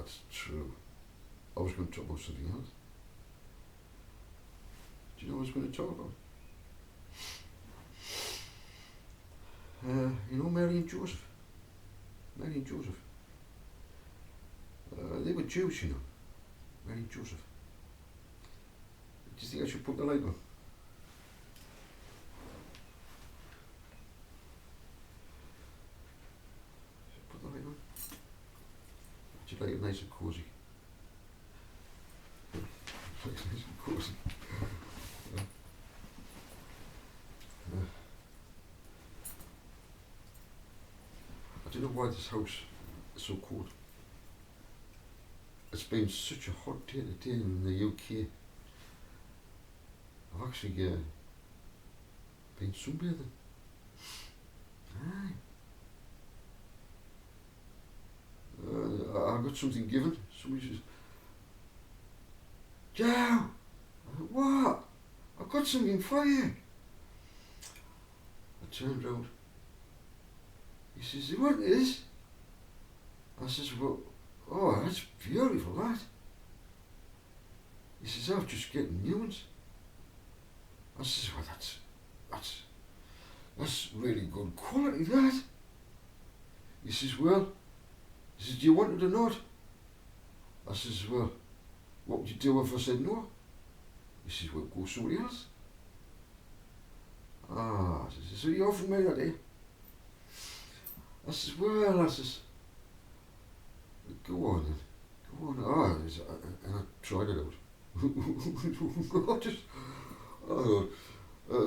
that's true. I was going to talk about something else. Do you know what I was going to talk about? You know Mary and Joseph? Mary and Joseph. They were Jews, you know. Mary and Joseph. Do you think I should put the light on? Should I put the light on? Would you like it nice and cosy? Nice and cosy. I don't know why this house is so cold. It's been such a hot day today in the UK. I've actually been sunbathing. Aye. I got something given. Somebody says, Joe! I said, what? I've got something for you. I turned round. He says, what is? I says, well, oh, that's beautiful, that. He says, I'm just getting new ones. I says, well, that's really good quality, that. He says, well, he says, do you want it or not? I says, well, what would you do if I said no? He says, well, go somebody else. I says, so you offering me that, eh? I says, well, I says, go on then. Go on. And I tried it out.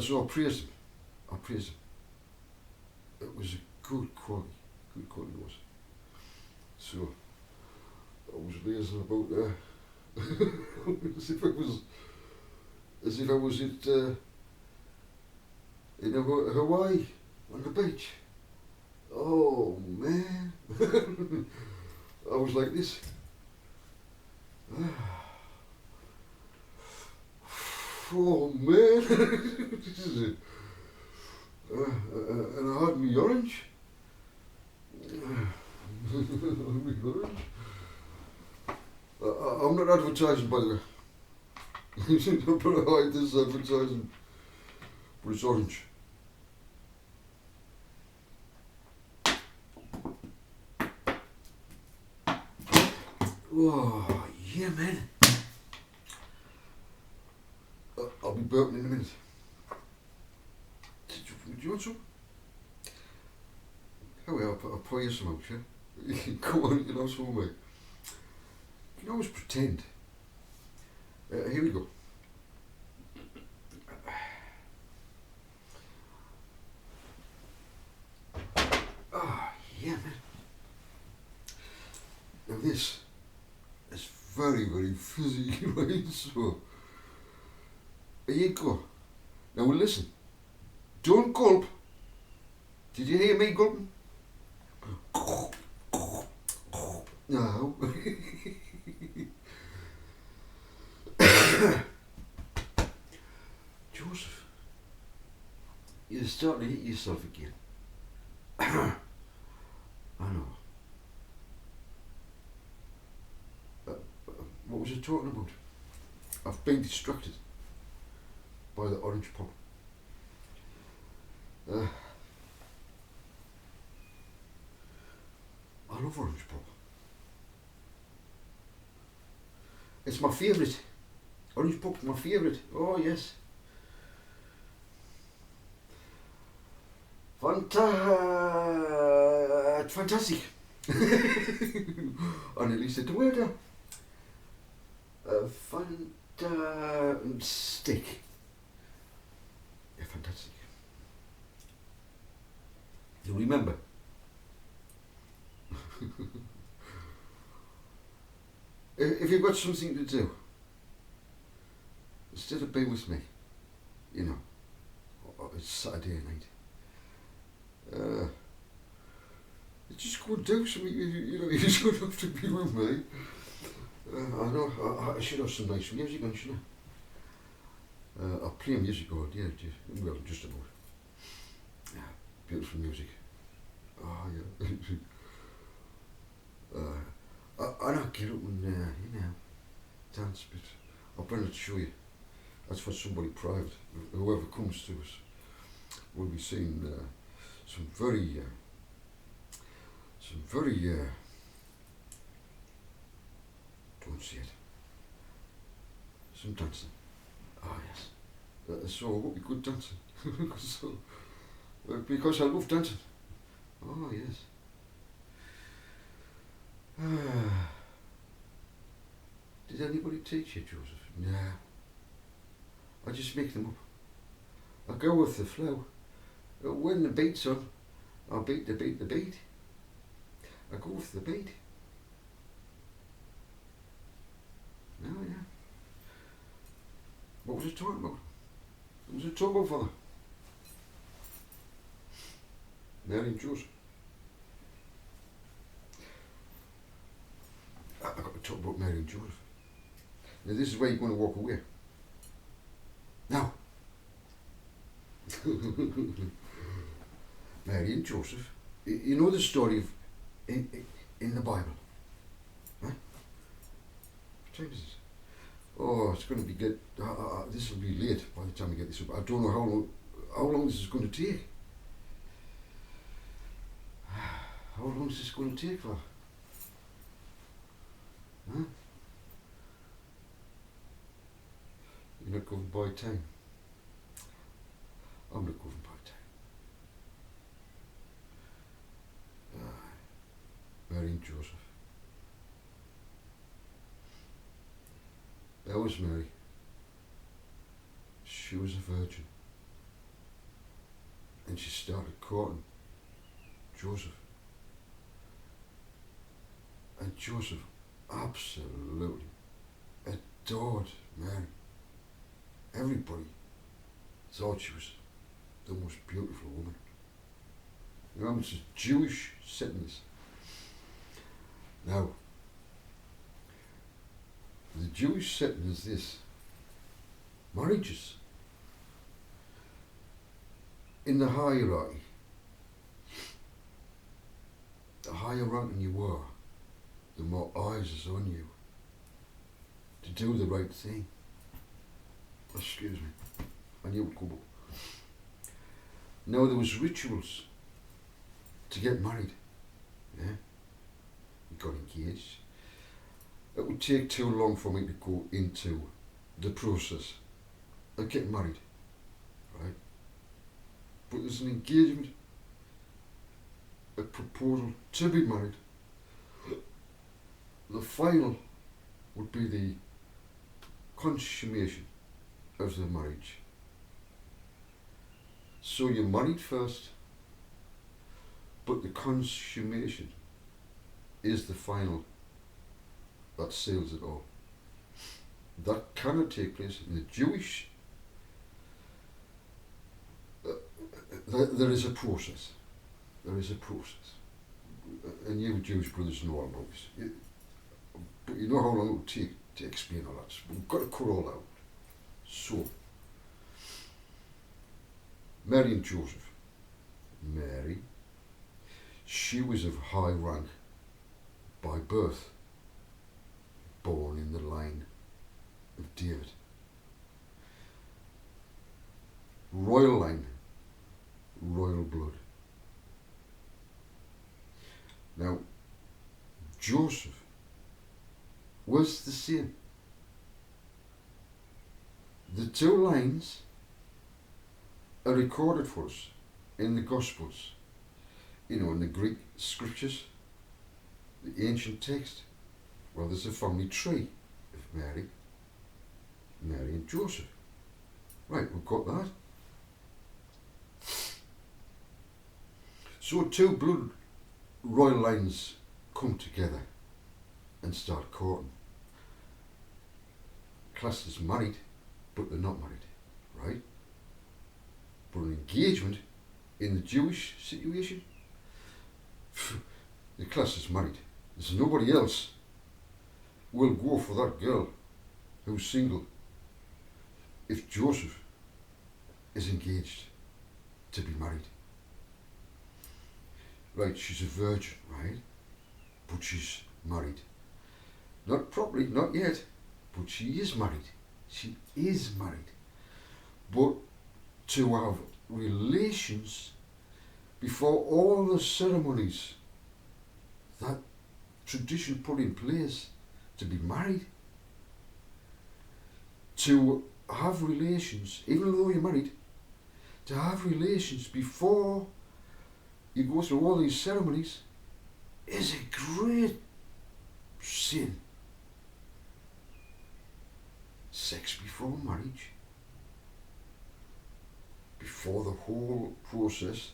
So I praised him. It was a good quality. Good quality it was. So I was lazing about there. as if I was in Hawaii on the beach. Oh man. I was like this. Oh man. This is it. And I had me orange. I'm not advertising, by the way. Don't put a hide this advertising. But it's orange. Oh, yeah, man. I'll be burping in a minute. Do you want some? Oh, well, I'll pour you some out, yeah? Come on, you know, so mate. You can always pretend. Here we go. Oh, yeah, man. Now this is very, very fizzy, right? So, there you go. Now listen. Don't gulp. Did you hear me gulping? No. Joseph, you're starting to hit yourself again. I know. What was I talking about? I've been distracted by the orange pop. I love orange pop. It's my favourite. Orange pop's my favourite. Oh yes. Fantastic. I nearly said the word there. Fantastic. Yeah, fantastic. You remember? If you've got something to do, instead of being with me, you know, it's Saturday night, you just go and do something, you know, you just don't have to be with me. I know, I should have some nice music on, shouldn't I? I'll play music all day, well, just about. Yeah, beautiful music. Oh, yeah. I And I get up and, dance a bit. I'll better show you. That's for somebody private. Whoever comes to us will be seeing some very, don't see it, some dancing. Ah, yes. So it would be good dancing. Because I love dancing. Oh, yes. Did anybody teach you, Joseph? Nah. I just make them up. I go with the flow. When the beat's on, I'll beat the beat. I go with the beat. Oh, yeah. What was it talking about? What was it talking about, Father? Mary and Joseph. I've got to talk about Mary and Joseph. Now this is where you're going to walk away. Now. Mary and Joseph. You know the story of in the Bible? Huh? What time is it? Oh, it's going to be good. This will be late by the time we get this up. I don't know how long this is going to take. How long is this going to take for? Huh? You're not governed by time. I'm not governed by time. Mary and Joseph. That was Mary. She was a virgin. And she started courting Joseph. And Joseph absolutely adored Mary. Everybody thought she was the most beautiful woman. You know, it's a Jewish sentence. Now, the Jewish sentence is this: marriages in the hierarchy, the higher ranking you are, the more eyes is on you to do the right thing. Excuse me, I knew it would come up. Now there was rituals to get married. Yeah, we got engaged. It would take too long for me to go into the process of getting married, right? But there's an engagement, a proposal to be married. The final would be the consummation of the marriage. So you're married first, but the consummation is the final that seals it all. That cannot take place in the Jewish. There is a process. There is a process. And you Jewish brothers know all about this. But you know how long it would take to explain all that. We've got to cut all out. So, Mary and Joseph. Mary, she was of high rank by birth, born in the line of David. Royal line, royal blood. Now, Joseph was the same. The two lines are recorded for us in the Gospels, you know, in the Greek scriptures, the ancient text. Well, there's a family tree of Mary and Joseph. Right, we've got that. So two blood royal lines come together and start courting. Classed as married, but they're not married, right? But an engagement in the Jewish situation, the class is married. There's nobody else will go for that girl who's single if Joseph is engaged to be married. Right, she's a virgin, right? But she's married. Not properly, not yet, but she is married. She is married. But to have relations before all the ceremonies that tradition put in place to be married, to have relations, even though you're married, to have relations before you go through all these ceremonies is a great sin. Sex before marriage, before the whole process.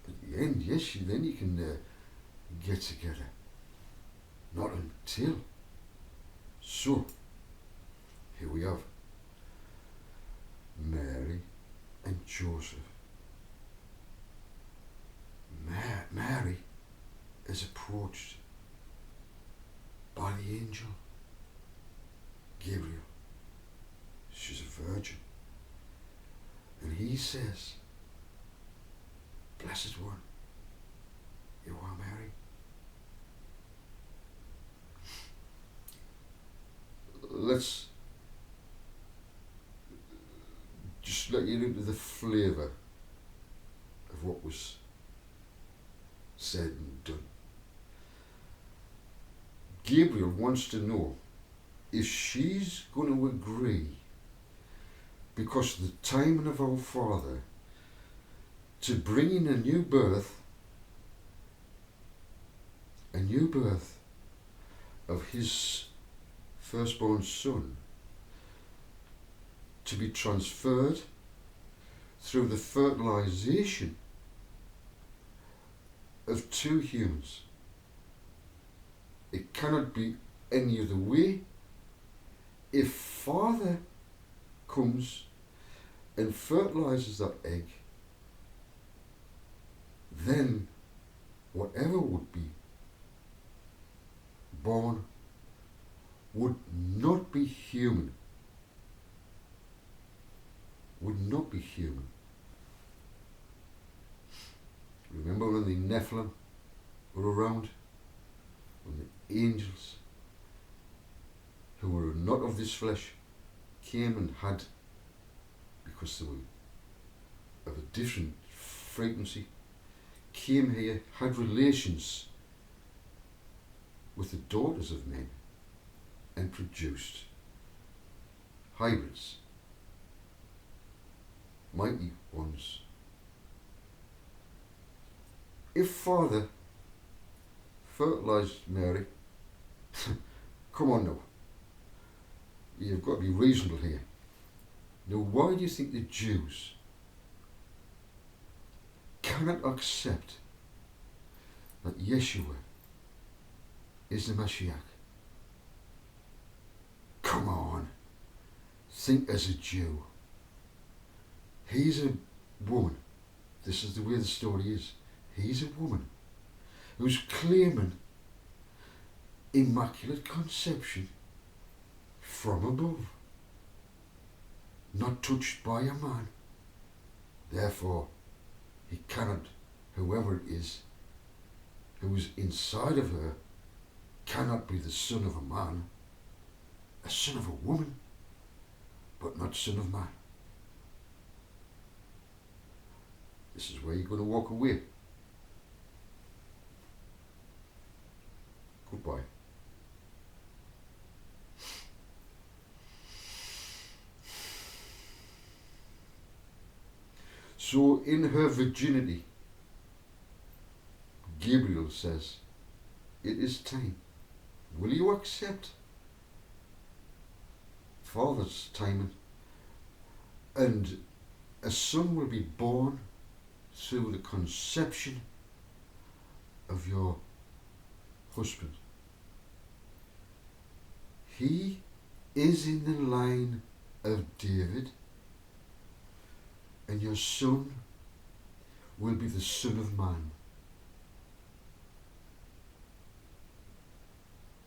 At the end, yes, then you can get together. Not until. So, here we have Mary and Joseph. Mary is approached by the angel Gabriel. She's a virgin. And he says, "Blessed one, you are Mary." Let's just let you into the flavour of what was said and done. Gabriel wants to know if she's going to agree, because of the timing of our Father, to bring in a new birth of his firstborn son, to be transferred through the fertilization of two humans. It cannot be any other way. If Father comes and fertilizes that egg, then whatever would be born would not be human. Would not be human. Remember when the Nephilim were around? When the angels, who were not of this flesh, came and had, because they were of a different frequency, came here, had relations with the daughters of men and produced hybrids, mighty ones. If Father fertilized Mary, come on now, you've got to be reasonable here. Now, why do you think the Jews cannot accept that Yeshua is the Mashiach? Come on, think as a Jew. He's a woman. This is the way the story is. He's a woman who's claiming immaculate conception from above, not touched by a man. Therefore, he cannot, whoever it is who is inside of her, cannot be the son of a man, a son of a woman, but not son of man. This is where you're going to walk away. Goodbye. So in her virginity, Gabriel says, it is time. Will you accept Father's timing? And a son will be born through the conception of your husband. He is in the line of David, and your son will be the Son of Man.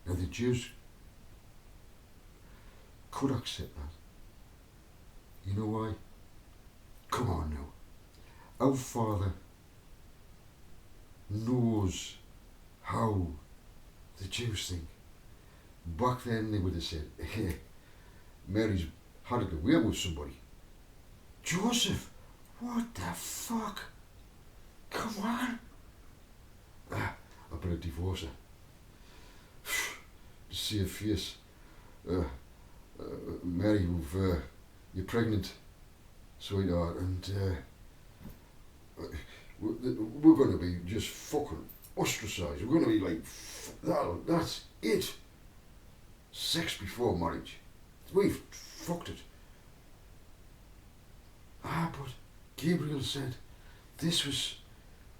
Now the Jews could accept that. You know why? Come on now. Our Father knows how the Jews think. Back then they would have said, hey, Mary's had it away with somebody. Joseph, what the fuck? Come on. I better divorce her. To see her face. Mary, you're pregnant, sweetheart, and we're going to be just fucking ostracised. We're going to be like, that's it. Sex before marriage. We've fucked it. But Gabriel said this was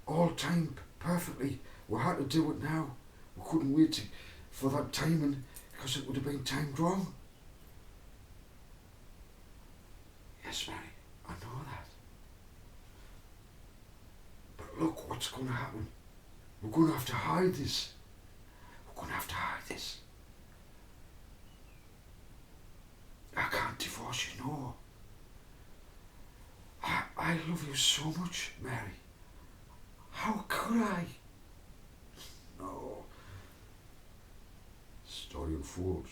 all timed perfectly. We had to do it now. We couldn't wait for that timing because it would have been timed wrong. Yes, Mary, I know that. But look what's going to happen. We're going to have to hide this. We're going to have to hide this. I can't divorce you, no. I love you so much, Mary. How could I? No. Story unfolds.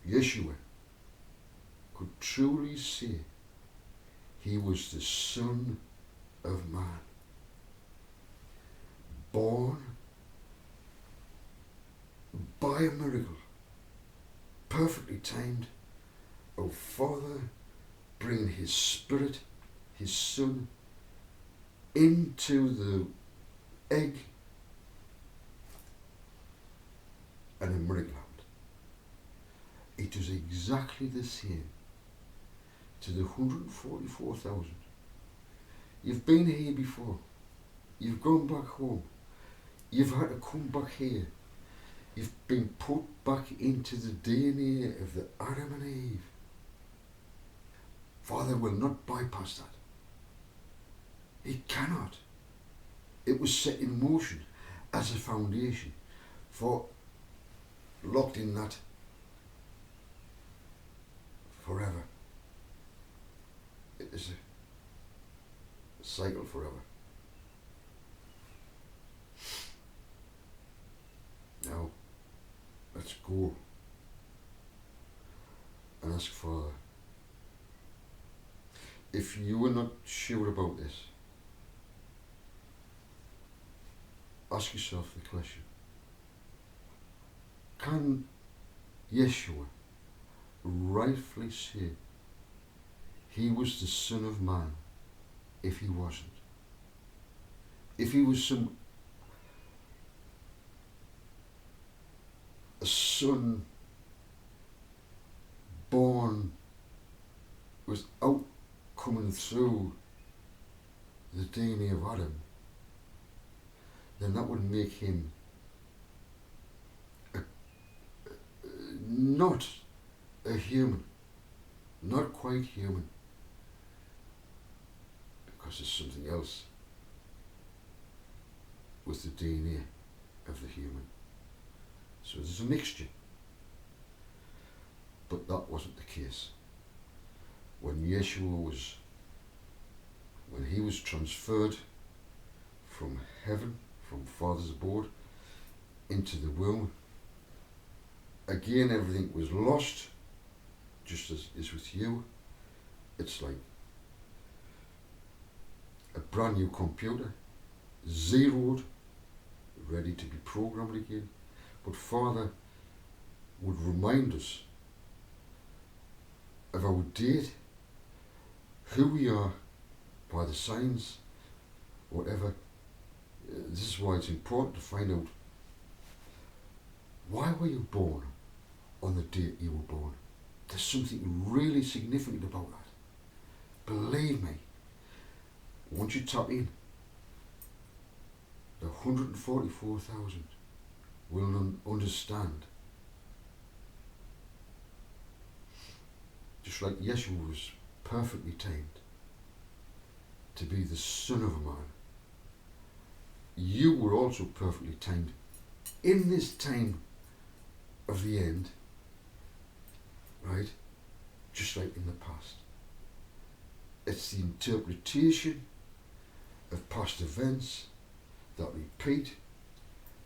Yeshua could truly say he was the Son of Man, born by a miracle, perfectly timed, of Father bringing his Spirit, his Son, into the egg, and a miracle happened. It was exactly the same to the 144,000. You've been here before. You've gone back home. You've had to come back here. You've been put back into the DNA of the Adam and Eve. Father will not bypass that. He cannot. It was set in motion as a foundation for locked in that forever. It is a cycle forever. Now, let's go and ask Father. If you are not sure about this, ask yourself the question. Can Yeshua rightfully say he was the Son of Man if he wasn't? If he was a son born without coming through the DNA of Adam, then that would make him not a human, not quite human, because there's something else with the DNA of the human. So there's a mixture. But that wasn't the case. When he was transferred from heaven, from Father's abode, into the womb, again everything was lost, just as is with you. It's like a brand new computer, zeroed, ready to be programmed again. But Father would remind us of our date, who we are, by the signs, whatever. This is why it's important to find out, why were you born on the date you were born? There's something really significant about that. Believe me, once you tap in, the 144,000 will understand. Just like Yeshua was perfectly tamed to be the Son of Man, you were also perfectly tamed in this time of the end, right? Just like in the past. It's the interpretation of past events that repeat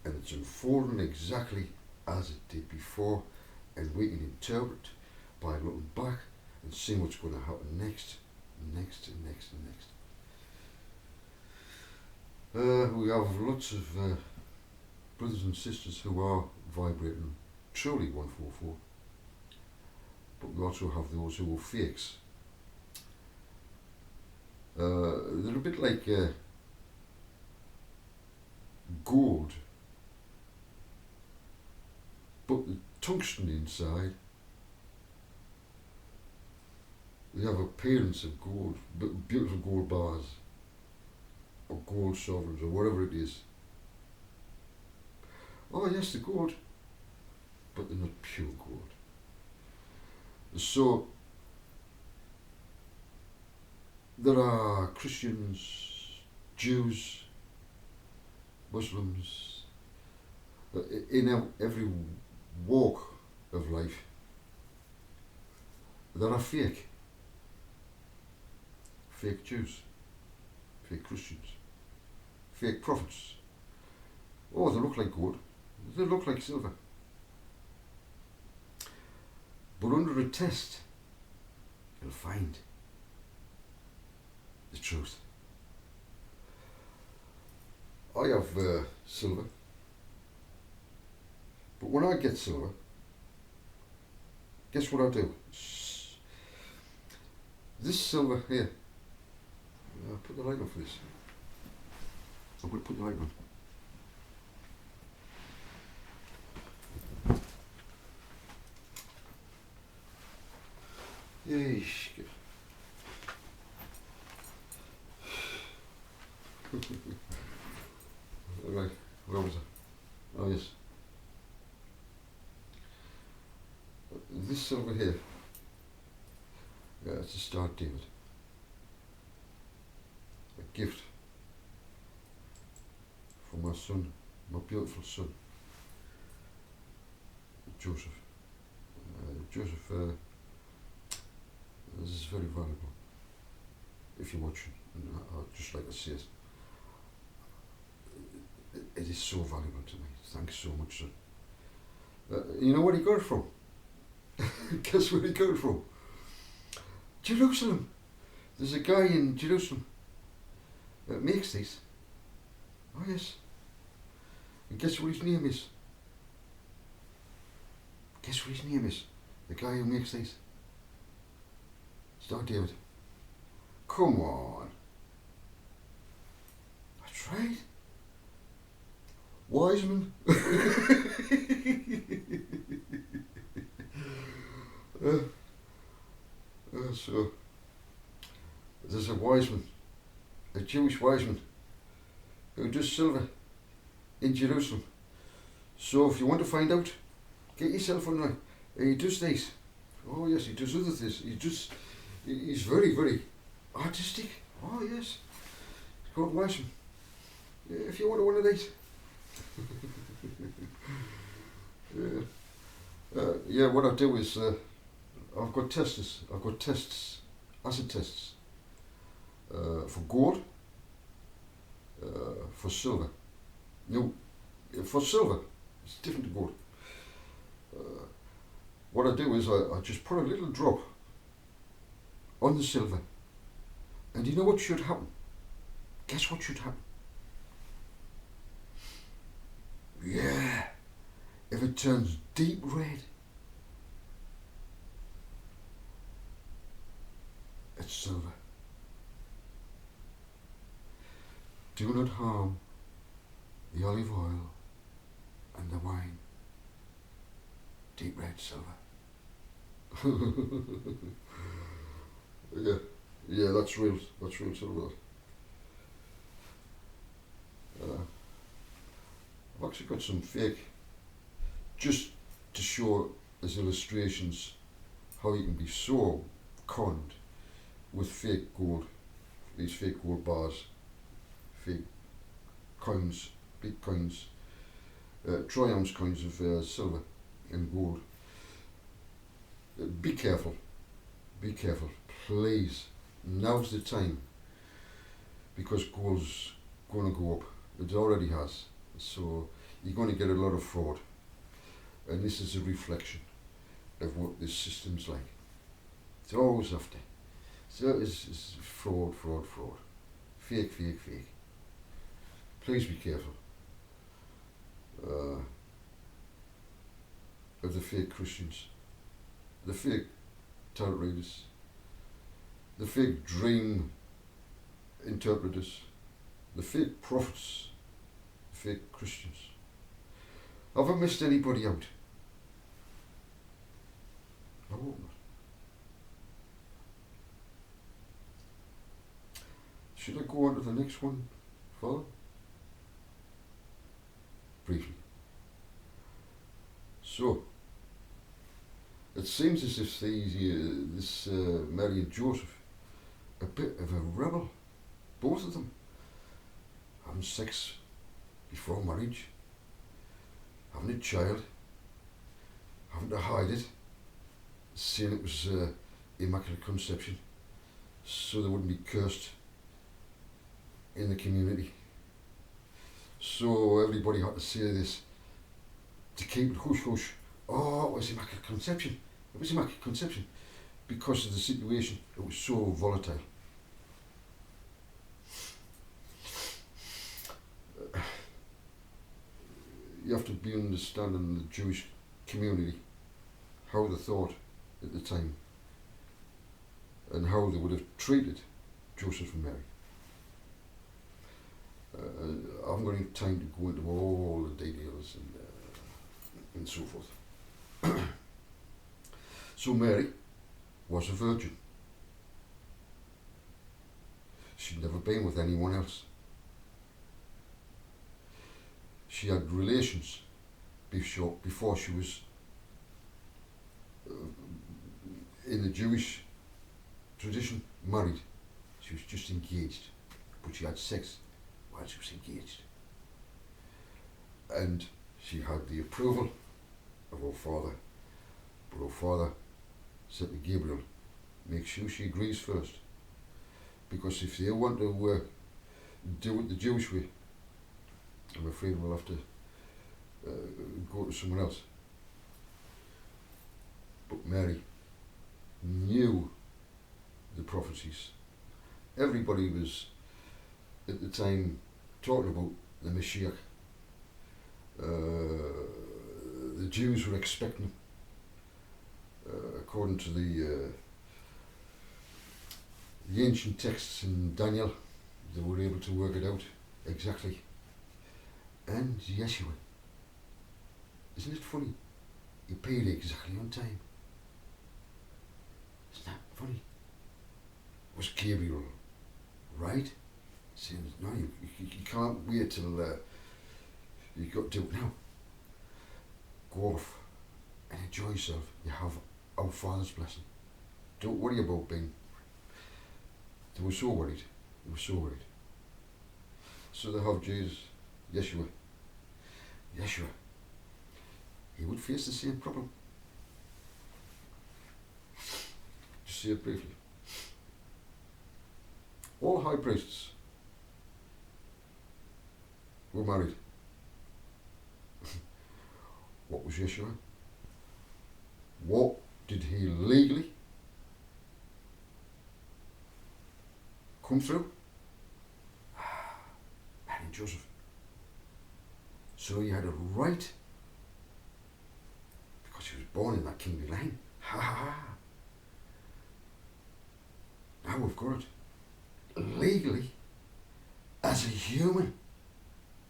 and it's unfolding exactly as it did before, and we can interpret by looking back and seeing what's going to happen next, next, and next, and next. We have lots of brothers and sisters who are vibrating truly 144, but we also have those who are fakes. They're a bit like gold, but the tungsten inside, they have appearance of gold, beautiful gold bars, or gold sovereigns, or whatever it is. Oh yes, they're gold, but they're not pure gold. So there are Christians, Jews, Muslims, in every walk of life that are fake. Fake Jews, fake Christians, fake prophets. Oh, they look like gold, they look like silver. But under a test, you'll find the truth. I have silver, but when I get silver, guess what I do? This silver here, I'll put the light on for this. I'm going to put the light on. Yeesh. Right, where was I? Oh yes. This silver here, yeah, it's a Star David. A gift for my son, my beautiful son, Joseph. Joseph, this is very valuable. If you're watching, and I'd just like to say it. It is so valuable to me. Thanks so much, son. You know where he got it from? Guess where he got it from? Jerusalem. There's a guy in Jerusalem that makes these. Oh yes. And guess what his name is? Guess what his name is? The guy who makes these. Star David. Come on. That's right. Wiseman. So there's a wiseman, a Jewish wiseman, who does silver in Jerusalem. So if you want to find out, get yourself online. He does these. Oh yes, he does other things. He's very, very artistic. Oh yes. It's called Wiseman. Yeah, if you want one of these. Yeah, what I do is I've got tests, acid tests, for gold, for silver. No, for silver, it's different to gold. What I do is I just put a little drop on the silver, and you know what should happen? Guess what should happen? Yeah, if it turns deep red, it's silver. Do not harm the olive oil and the wine. Deep red silver. Yeah, that's real silver. I've actually got some fake, just to show as illustrations how you can be so conned with fake gold, these fake gold bars, fake coins, big coins, troy-ounce coins of silver and gold. Be careful, please. Now's the time, because gold's going to go up. It already has. So you're going to get a lot of fraud. And this is a reflection of what this system's like. It's always after. So it's fraud, fraud, fraud. Fake, fake, fake. Please be careful of the fake Christians, the fake tarot readers, the fake dream interpreters, the fake prophets, the fake Christians. Have I missed anybody out? I hope not. Should I go on to the next one, Father? Briefly. So, it seems as if this Mary and Joseph, a bit of a rebel, both of them, having sex before marriage, having a child, having to hide it, saying it was immaculate conception, so they wouldn't be cursed in the community. So everybody had to say this to keep it hush hush. Oh, it was immaculate conception. It was immaculate conception because of the situation. It was so volatile. You have to be understanding the Jewish community, how they thought at the time, and how they would have treated Joseph and Mary. I haven't got any time to go into all the details and so forth. So Mary was a virgin. She'd never been with anyone else. She had relations before she was in the Jewish tradition married. She was just engaged, but she had sex while she was engaged. And she had the approval of her father, but her father said to Gabriel, make sure she agrees first, because if they want to do it the Jewish way, I'm afraid we'll have to go to someone else. But Mary knew the prophecies. Everybody was at the time talking about the Messiah. The Jews were expecting, according to the ancient texts in Daniel, they were able to work it out exactly. And Yeshua, isn't it funny? He paid exactly on time. Isn't that funny? Was Gabriel right? Saying, no, you can't wait till you got to do it now. Go off and enjoy yourself. You have our Father's blessing. Don't worry about being. They were so worried. They were so worried. So they have Jesus, Yeshua. Yeshua. He would face the same problem. Just say it briefly. All high priests were married. What was Yeshua? What did he legally come through? Mary and Joseph. So he had a right, because he was born in that kingly line. Ha ha ha. Now we've got it. Legally, as a human.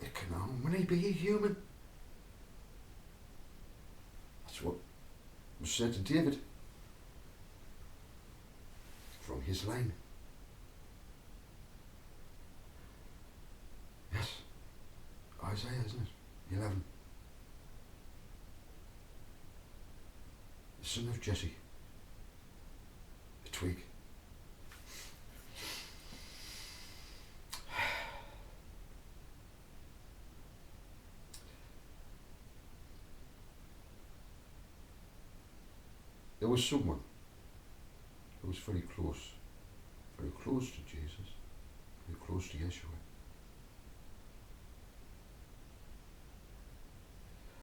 It can only be a human. That's what was said to David from his line. Yes, Isaiah, isn't it? 11. The son of Jesse, the twig. There was someone who was very close to Jesus, very close to Yeshua.